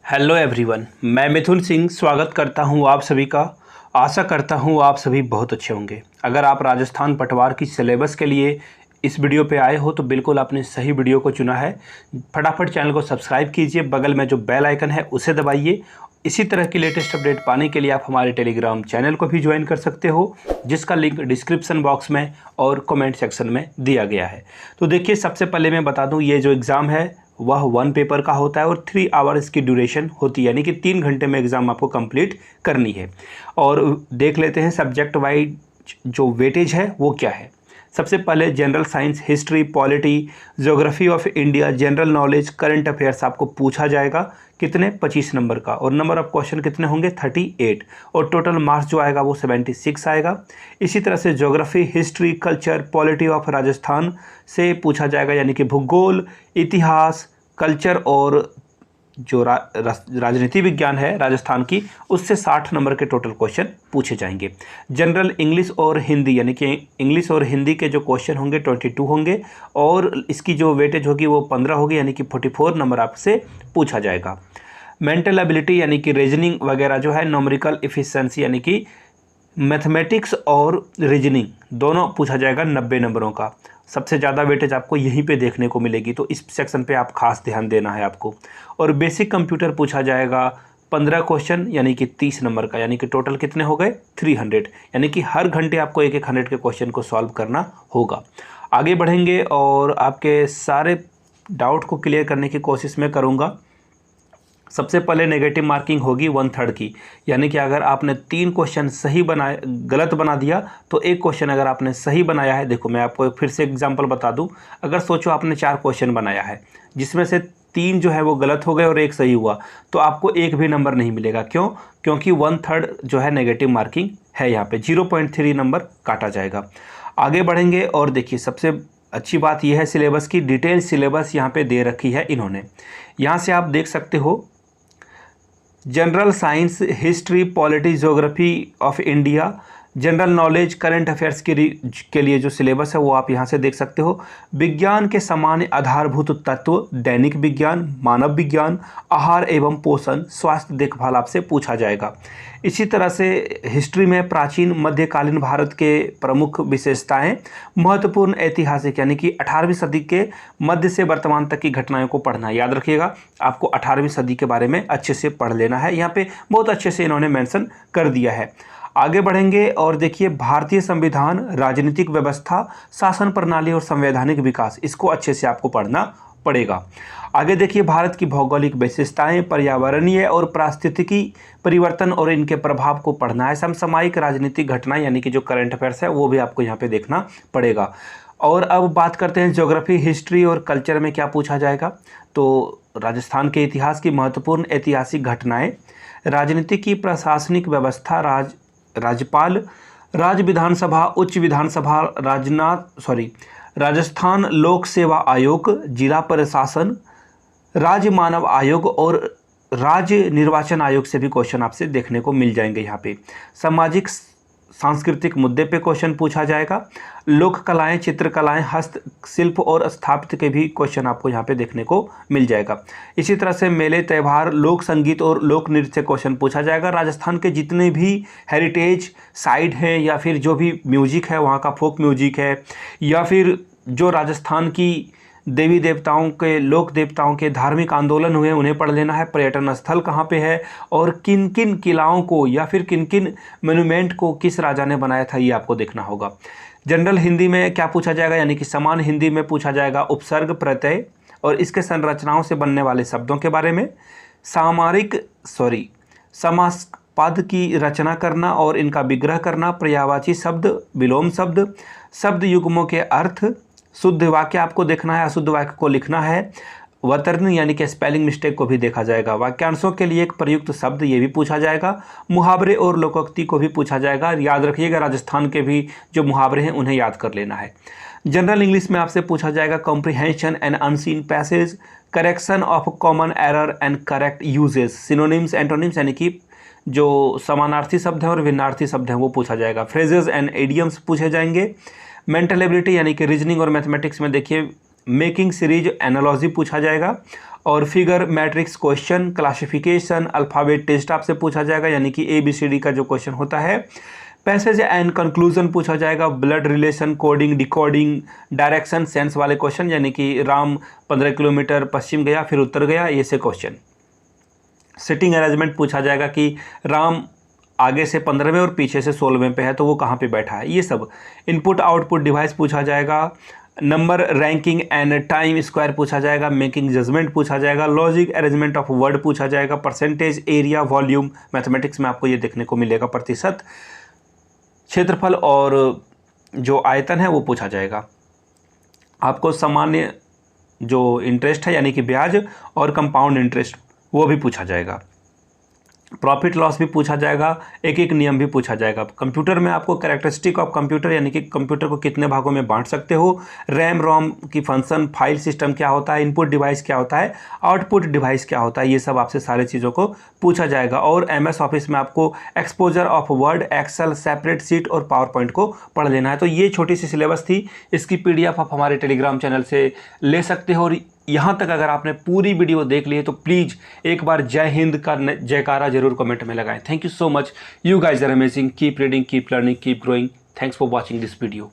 Hello everyone, मैं मिथुन सिंह स्वागत करता हूं आप सभी का। आशा करता हूं आप सभी बहुत अच्छे होंगे। अगर आप राजस्थान पटवार की सिलेबस के लिए इस वीडियो पे आए हो तो बिल्कुल आपने सही वीडियो को चुना है। फटाफट चैनल को सब्सक्राइब कीजिए, बगल में जो बेल आइकन है उसे दबाइए। इसी तरह की लेटेस्ट अपडेट पाने के लिए आप हमारे टेलीग्राम चैनल को भी ज्वाइन कर सकते हो, जिसका लिंक डिस्क्रिप्शन बॉक्स में और कमेंट सेक्शन में दिया गया है। तो देखिए, सबसे पहले मैं बता दूं, ये जो एग्ज़ाम है वह 1 पेपर का होता है और 3 आवर्स की ड्यूरेशन होती है, यानी कि 3 घंटे में एग्ज़ाम आपको कंप्लीट करनी है। और देख लेते हैं सब्जेक्ट वाइज जो वेटेज है वो क्या है। सबसे पहले general science, history, polity, geography of India, general knowledge, current affairs आपको पूछा जाएगा। कितने? 25 नंबर का। और नंबर ऑफ क्वेश्चन कितने होंगे? 38। और टोटल मार्क्स जो आएगा वो 76 आएगा। इसी तरह से geography, history, culture, polity of Rajasthan से पूछा जाएगा, यानी कि भूगोल, इतिहास, कल्चर और जो राजनीति विज्ञान है राजस्थान की, उससे 60 नंबर के टोटल क्वेश्चन पूछे जाएंगे। जनरल इंग्लिश और हिंदी, यानी कि इंग्लिश और हिंदी के जो क्वेश्चन होंगे 22 होंगे और इसकी जो वेटेज होगी वो 15 होगी, यानी कि 44 नंबर आपसे पूछा जाएगा। मेंटल एबिलिटी यानी कि रीजनिंग वगैरह जो है, न्यूमेरिकल एफिशिएंसी यानी कि मैथमेटिक्स और रीजनिंग दोनों पूछा जाएगा 90 नंबरों का। सबसे ज़्यादा वेटेज आपको यहीं पे देखने को मिलेगी, तो इस सेक्शन पे आप खास ध्यान देना है आपको। और बेसिक कंप्यूटर पूछा जाएगा 15 क्वेश्चन, यानी कि 30 नंबर का, यानी कि टोटल कितने हो गए? 300, यानी कि हर घंटे आपको एक 100 के क्वेश्चन को सॉल्व करना होगा। आगे बढ़ेंगे और आपके सारे डाउट को क्लियर करने की कोशिश मैं करूँगा। सबसे पहले नेगेटिव मार्किंग होगी 1/3 की, यानी कि अगर आपने 3 क्वेश्चन सही बनाए, गलत बना दिया तो एक क्वेश्चन अगर आपने सही बनाया है। देखो, मैं आपको फिर से एग्जांपल बता दूं। अगर सोचो आपने 4 क्वेश्चन बनाया है, जिसमें से 3 जो है वो गलत हो गए और एक सही हुआ, तो आपको एक भी नंबर नहीं मिलेगा। क्यों? क्योंकि 1/3 जो है नेगेटिव मार्किंग है, यहाँ पे 0.3 नंबर काटा जाएगा। आगे बढ़ेंगे और देखिए, सबसे अच्छी बात यह है सिलेबस की डिटेल सिलेबस यहाँ पे दे रखी है इन्होंने। यहाँ से आप देख सकते हो general science, history, polity, geography of India, general knowledge, current affairs के लिए जो सिलेबस है वो आप यहाँ से देख सकते हो। विज्ञान के सामान्य आधारभूत तत्व, दैनिक विज्ञान, मानव विज्ञान, आहार एवं पोषण, स्वास्थ्य देखभाल आपसे पूछा जाएगा। इसी तरह से हिस्ट्री में प्राचीन मध्यकालीन भारत के प्रमुख विशेषताएं, महत्वपूर्ण ऐतिहासिक यानी कि 18वीं सदी के मध्य से वर्तमान तक की घटनाओं को पढ़ना। याद रखिएगा, आपको 18वीं सदी के बारे में अच्छे से पढ़ लेना है। यहाँ पे बहुत अच्छे से इन्होंने मेंशन कर दिया है। आगे बढ़ेंगे और देखिए, भारतीय संविधान, राजनीतिक व्यवस्था, शासन प्रणाली और संवैधानिक विकास, इसको अच्छे से आपको पढ़ना पड़ेगा। आगे देखिए, भारत की भौगोलिक विशेषताएं, पर्यावरणीय और पारिस्थितिकी परिवर्तन और इनके प्रभाव को पढ़ना है। समसामयिक राजनीतिक घटनाएं यानी कि जो करंट अफेयर्स है वो भी आपको यहाँ पे देखना पड़ेगा। और अब बात करते हैं ज्योग्राफी, हिस्ट्री और कल्चर में क्या पूछा जाएगा। तो राजस्थान के इतिहास की महत्वपूर्ण ऐतिहासिक घटनाएं, राजनीति की प्रशासनिक व्यवस्था, राज्यपाल, राज्य विधानसभा, उच्च विधानसभा, राजस्थान लोक सेवा आयोग, जिला प्रशासन, राज्य मानव आयोग और राज्य निर्वाचन आयोग से भी क्वेश्चन आपसे देखने को मिल जाएंगे। यहाँ पे सामाजिक सांस्कृतिक मुद्दे पे क्वेश्चन पूछा जाएगा। लोक कलाएं, चित्रकलाएं, हस्तशिल्प और स्थापत्य के भी क्वेश्चन आपको यहाँ पे देखने को मिल जाएगा। इसी तरह से मेले, त्यौहार, लोक संगीत और लोक नृत्य क्वेश्चन पूछा जाएगा। राजस्थान के जितने भी हेरिटेज साइट हैं या फिर जो भी म्यूजिक है वहाँ का, फोक म्यूजिक है, या फिर जो राजस्थान की देवी देवताओं के, लोक देवताओं के धार्मिक आंदोलन हुए, उन्हें पढ़ लेना है। पर्यटन स्थल कहाँ पे है और किन किन किलाओं को या फिर किन किन मोन्यूमेंट को किस राजा ने बनाया था, ये आपको देखना होगा। जनरल हिंदी में क्या पूछा जाएगा, यानी कि समान हिंदी में पूछा जाएगा उपसर्ग, प्रत्यय और इसके संरचनाओं से बनने वाले शब्दों के बारे में। समास पद की रचना करना और इनका विग्रह करना, पर्यायवाची शब्द, विलोम शब्द, शब्द युग्मों के अर्थ, शुद्ध वाक्य आपको देखना है, अशुद्ध वाक्य को लिखना है। वतर्ण यानी कि स्पेलिंग मिस्टेक को भी देखा जाएगा। वाक्यांशों के लिए एक प्रयुक्त शब्द, ये भी पूछा जाएगा। मुहावरे और लोकोक्ति को भी पूछा जाएगा। याद रखिएगा, राजस्थान के भी जो मुहावरे हैं उन्हें याद कर लेना है। जनरल इंग्लिश में आपसे पूछा जाएगा comprehension and unseen passage, correction of common error and correct uses, synonyms, antonyms यानी कि जो समानार्थी शब्द हैं और भिन्नार्थी शब्द हैं वो पूछा जाएगा। फ्रेजेस एंड एडियम्स पूछे जाएंगे। मेंटल एबिलिटी यानी कि रीजनिंग और मैथमेटिक्स में देखिए मेकिंग सीरीज एनालॉजी पूछा जाएगा। और figure matrix question, classification, alphabet test आपसे पूछा जाएगा, यानी कि ABCD का जो क्वेश्चन होता है। पैसेज एंड कंक्लूजन पूछा जाएगा, blood relation, coding, decoding, direction sense वाले क्वेश्चन, यानी कि राम 15 किलोमीटर पश्चिम गया फिर उत्तर गया, ये से क्वेश्चन। सिटिंग अरेंजमेंट पूछा जाएगा कि राम आगे से 15वें और पीछे से 16वें पे है तो वो कहाँ पे बैठा है, ये सब। इनपुट आउटपुट डिवाइस पूछा जाएगा, number ranking and time square पूछा जाएगा, मेकिंग जजमेंट पूछा जाएगा, लॉजिक अरेंजमेंट ऑफ वर्ड पूछा जाएगा, परसेंटेज, एरिया, वॉल्यूम, मैथमेटिक्स में आपको ये देखने को मिलेगा, प्रतिशत, क्षेत्रफल और जो आयतन है वो पूछा जाएगा। आपको सामान्य जो इंटरेस्ट है यानी कि ब्याज और कंपाउंड इंटरेस्ट वो भी पूछा जाएगा। प्रॉफिट लॉस भी पूछा जाएगा, एक एक नियम भी पूछा जाएगा। कंप्यूटर में आपको कैरेक्टरिस्टिक ऑफ कंप्यूटर यानी कि कंप्यूटर को कितने भागों में बांट सकते हो, रैम रोम की फंक्शन, फाइल सिस्टम क्या होता है, इनपुट डिवाइस क्या होता है, आउटपुट डिवाइस क्या होता है, ये सब आपसे सारी चीज़ों को पूछा जाएगा। और MS ऑफिस में आपको exposure of word, excel, separate sheet और पावर पॉइंट को पढ़ लेना है। तो ये छोटी सी सिलेबस थी, इसकी PDF आप हमारे टेलीग्राम चैनल से ले सकते हो। और यहाँ तक अगर आपने पूरी वीडियो देख ली है तो प्लीज़ एक बार जय हिंद का जयकारा जरूर कमेंट में लगाएं। Thank you so much, you guys are amazing, keep reading, keep learning, keep growing. Thanks for watching this video.